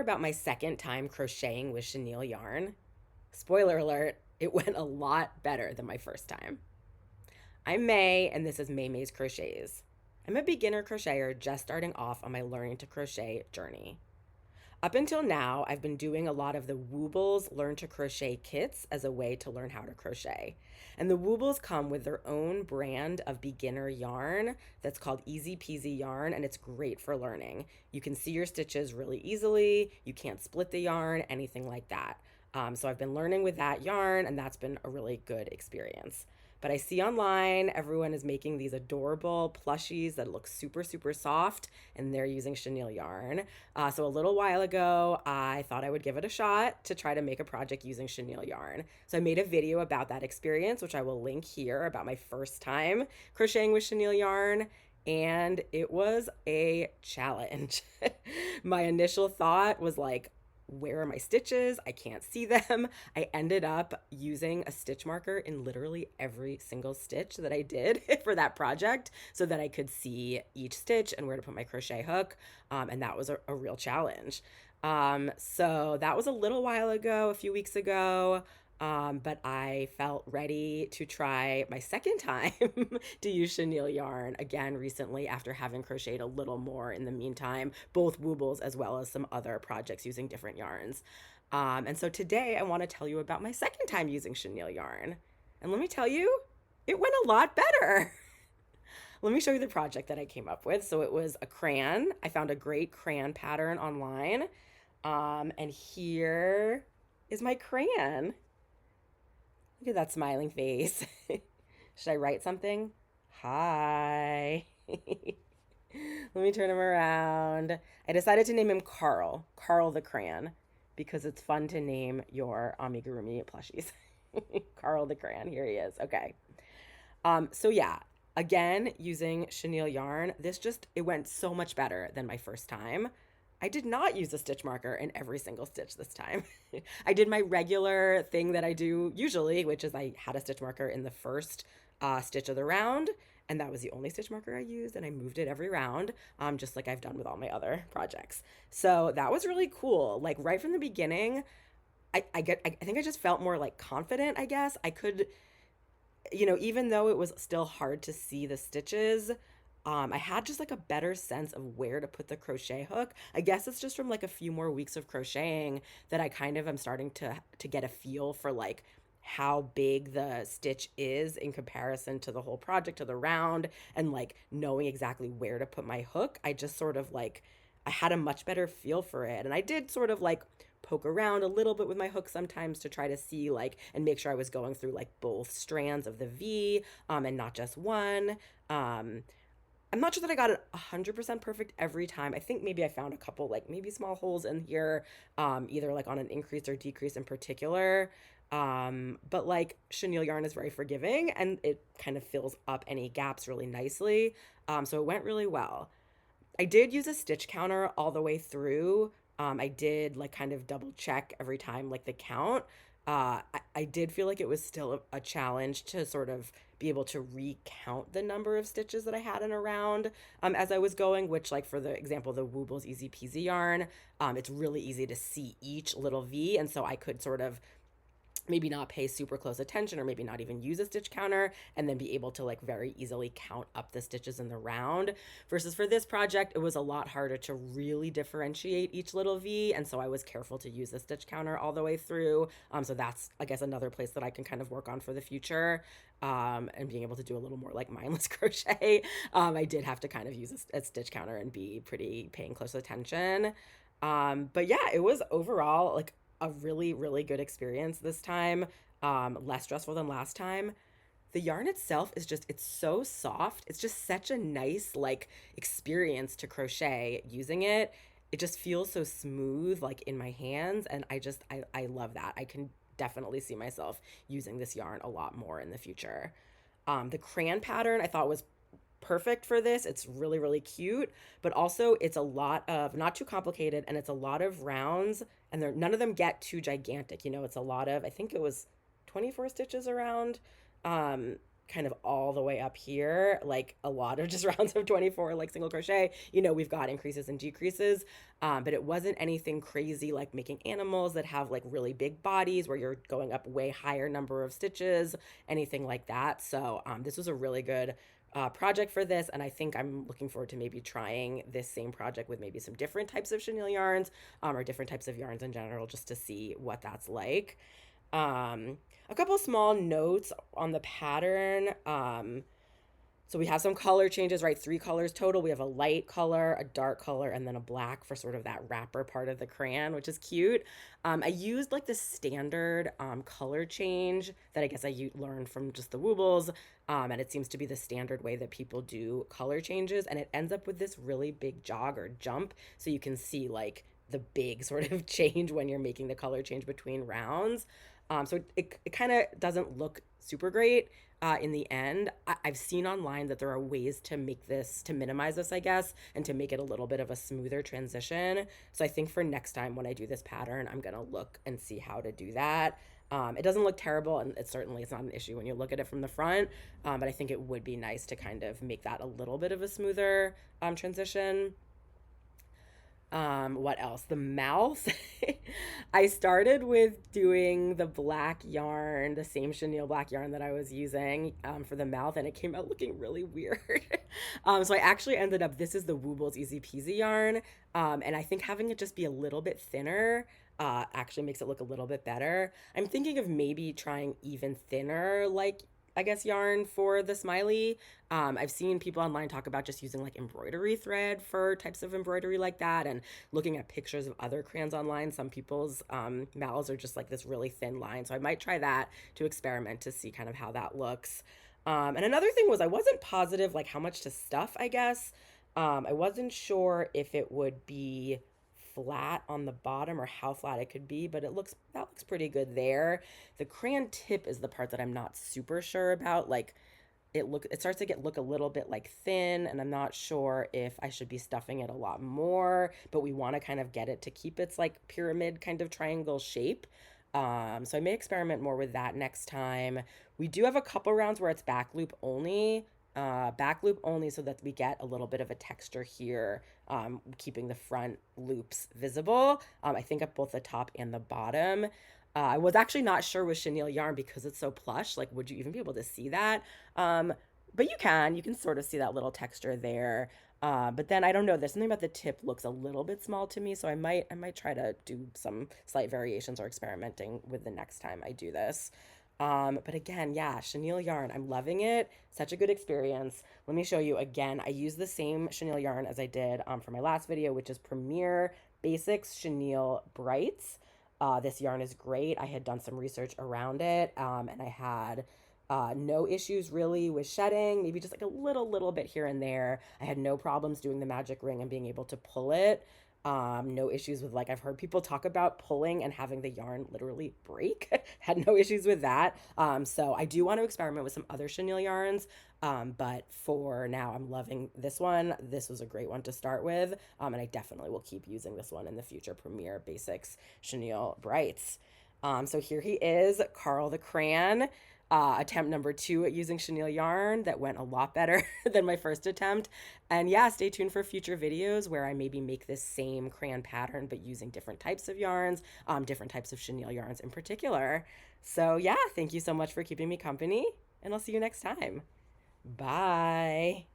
share about my second time crocheting with chenille yarn? Spoiler alert, it went a lot better than my first time. I'm May, and this is May's Crochets. I'm a beginner crocheter just starting off on my learning to crochet journey. Up until now, I've been doing a lot of the Woobles Learn to Crochet kits as a way to learn how to crochet. And the Woobles come with their own brand of beginner yarn that's called Easy Peasy Yarn, and it's great for learning. You can see your stitches really easily, you can't split the yarn, anything like that. So I've been learning with that yarn, and that's been a really good experience. But I see online everyone is making these adorable plushies that look super, super soft, and they're using chenille yarn. So a little while ago, I thought I would give it a shot to try to make a project using chenille yarn. So I made a video about that experience, which I will link here, about my first time crocheting with chenille yarn. And it was a challenge. My initial thought was like, where are my stitches? I can't see them. I ended up using a stitch marker in literally every single stitch that I did for that project so that I could see each stitch and where to put my crochet hook. And that was a real challenge. So that was a little while ago, a few weeks ago. But I felt ready to try my second time to use chenille yarn again recently after having crocheted a little more in the meantime, both Woobles as well as some other projects using different yarns. And so today I want to tell you about my second time using chenille yarn. And let me tell you, it went a lot better. Let me show you the project that I came up with. So it was a crayon. I found a great crayon pattern online. And here is my crayon. Look at that smiling face. Should I write something? Hi. Let me turn him around. I decided to name him Carl, Carl the Crayon, because it's fun to name your amigurumi plushies. Carl the Crayon, here he is. Okay. So yeah, again, using chenille yarn, it went so much better than my first time. I did not use a stitch marker in every single stitch this time. I did my regular thing that I do usually, which is I had a stitch marker in the first stitch of the round, and that was the only stitch marker I used, and I moved it every round, just like I've done with all my other projects. So that was really cool. Like right from the beginning, I think I just felt more like confident, I guess. I could, even though it was still hard to see the stitches, I had just like a better sense of where to put the crochet hook. I guess it's just from like a few more weeks of crocheting that I kind of am starting to get a feel for like how big the stitch is in comparison to the whole project, to the round, and like knowing exactly where to put my hook. I just sort of like I had a much better feel for it. And I did sort of like poke around a little bit with my hook sometimes to try to see like and make sure I was going through like both strands of the V, and not just one. I'm not sure that I got it 100% perfect every time. I think maybe I found a couple, like maybe small holes in here, either like on an increase or decrease in particular. But like chenille yarn is very forgiving and it kind of fills up any gaps really nicely. So it went really well. I did use a stitch counter all the way through. I did like kind of double check every time, like the count. I did feel like it was still a challenge to sort of be able to recount the number of stitches that I had in a round as I was going, which like for the example, the Woobles Easy Peasy yarn, it's really easy to see each little V. And so I could sort of maybe not pay super close attention or maybe not even use a stitch counter and then be able to like very easily count up the stitches in the round versus for this project it was a lot harder to really differentiate each little V, and so I was careful to use the stitch counter all the way through. So that's I guess another place that I can kind of work on for the future, and being able to do a little more like mindless crochet. I did have to kind of use a stitch counter and be pretty paying close attention. But yeah, it was overall like a really, really good experience this time. Less stressful than last time. The yarn itself is just, it's so soft. It's just such a nice, like, experience to crochet using it. It just feels so smooth, like, in my hands. And I love that. I can definitely see myself using this yarn a lot more in the future. The crayon pattern I thought was perfect for this. It's really, really cute, but also it's a lot of not too complicated and it's a lot of rounds and none of them get too gigantic. It's a lot of, I think it was 24 stitches around, kind of all the way up here, like a lot of just rounds of 24, like single crochet. You know, we've got increases and decreases, but it wasn't anything crazy like making animals that have like really big bodies where you're going up way higher number of stitches, anything like that. So this was a really good project for this, and I think I'm looking forward to maybe trying this same project with maybe some different types of chenille yarns, or different types of yarns in general, just to see what that's like. Um, a couple small notes on the pattern. So we have some color changes, right? 3 colors total. We have a light color, a dark color, and then a black for sort of that wrapper part of the crayon, which is cute. I used like the standard color change that I guess learned from just the Woobles, and it seems to be the standard way that people do color changes, and it ends up with this really big jog or jump, so you can see like the big sort of change when you're making the color change between rounds. So it kind of doesn't look super great in the end. I've seen online that there are ways to make this, to minimize this, I guess, and to make it a little bit of a smoother transition. So I think for next time when I do this pattern, I'm going to look and see how to do that. It doesn't look terrible, and it's not an issue when you look at it from the front, but I think it would be nice to kind of make that a little bit of a smoother transition. What else? The mouth. I started with doing the black yarn, the same chenille black yarn that I was using for the mouth, and it came out looking really weird. So I actually ended up, this is the Woobles Easy Peasy yarn, and I think having it just be a little bit thinner actually makes it look a little bit better. I'm thinking of maybe trying even thinner, like I guess, yarn for the smiley. I've seen people online talk about just using like embroidery thread for types of embroidery like that, and looking at pictures of other crayons online. Some people's mouths are just like this really thin line, so I might try that to experiment to see kind of how that looks. And another thing was I wasn't positive like how much to stuff, I guess. I wasn't sure if it would be flat on the bottom or how flat it could be, but that looks pretty good there. The crayon tip is the part that I'm not super sure about. Like it starts to look a little bit like thin, and I'm not sure if I should be stuffing it a lot more, but we want to kind of get it to keep its like pyramid kind of triangle shape. So I may experiment more with that next time. We do have a couple rounds where it's back loop only, so that we get a little bit of a texture here, keeping the front loops visible. I think at both the top and the bottom. I was actually not sure with chenille yarn because it's so plush, like would you even be able to see that? But you can sort of see that little texture there. But then I don't know, there's something about the tip looks a little bit small to me, so I might try to do some slight variations or experimenting with the next time I do this. But again, yeah, chenille yarn, I'm loving it. Such a good experience. Let me show you again. I use the same chenille yarn as I did for my last video, which is Premier Basics Chenille Brights. This yarn is great. I had done some research around it, and I had no issues really with shedding, maybe just like a little bit here and there. I had no problems doing the magic ring and being able to pull it. No issues with, like, I've heard people talk about pulling and having the yarn literally break. Had no issues with that. So I do want to experiment with some other chenille yarns. But for now, I'm loving this one. This was a great one to start with. And I definitely will keep using this one in the future. Premier Basics Chenille Brights. So here he is, Carl the Crayon. Attempt number 2 at using chenille yarn that went a lot better than my first attempt. And yeah, stay tuned for future videos where I maybe make this same crayon pattern but using different types of yarns, different types of chenille yarns in particular. So yeah, thank you so much for keeping me company, and I'll see you next time. Bye.